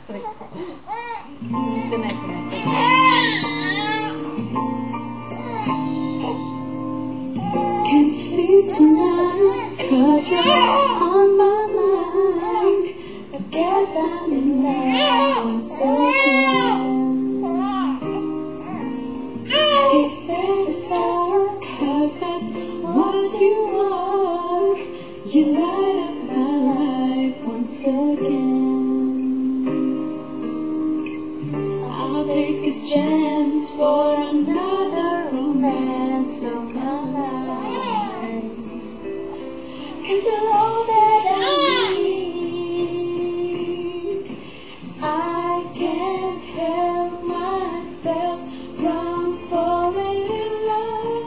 Ito na. Can't sleep tonight 'cause you're on my mind. I guess I'm in love once again. Get satisfied 'cause that's what you are. You light up my life once again. I'll take this chance for another romance of my life. 'Cause you're all that I need. I can't help myself from falling in love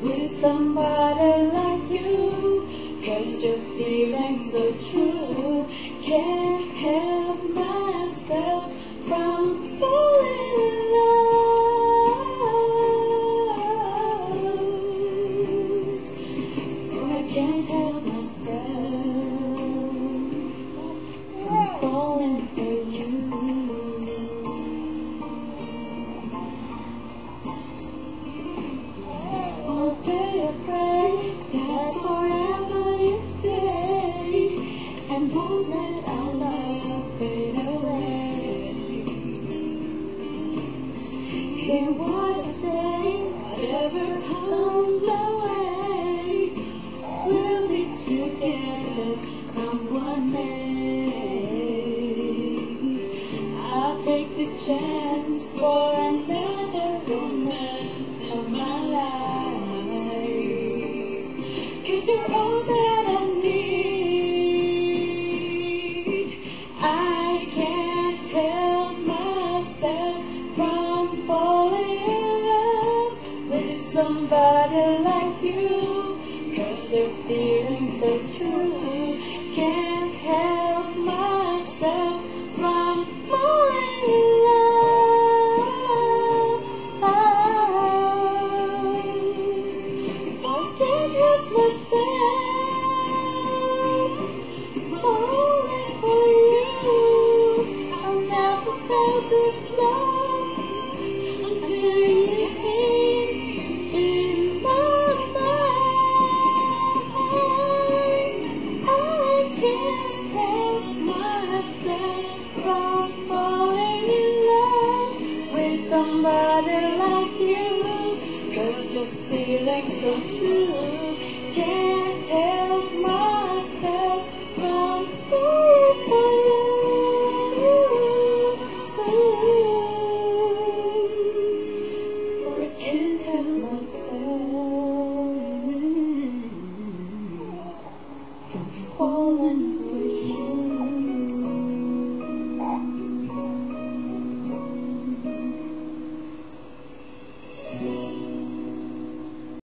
with somebody like you. 'Cause your feeling's so true. Can't help myself from falling in love. For I can't help myself from falling for you. All day I pray that forever you stay and won't let our love fade away. Hear what I say, whatever comes our way, we'll be together come what may. I'll take this chance for another romance of my life. 'Cause you're all that I need. I can't help myself from falling in love with somebody like you. 'Cause your feeling's so true. Can't help myself from falling in love. I can't help myself falling for you. I've never felt this love until you came in my mind. I can't help myself from falling in love with somebody like you. 'Cause your feeling's so true. Can't help myself from falling for you. For I can't help myself from falling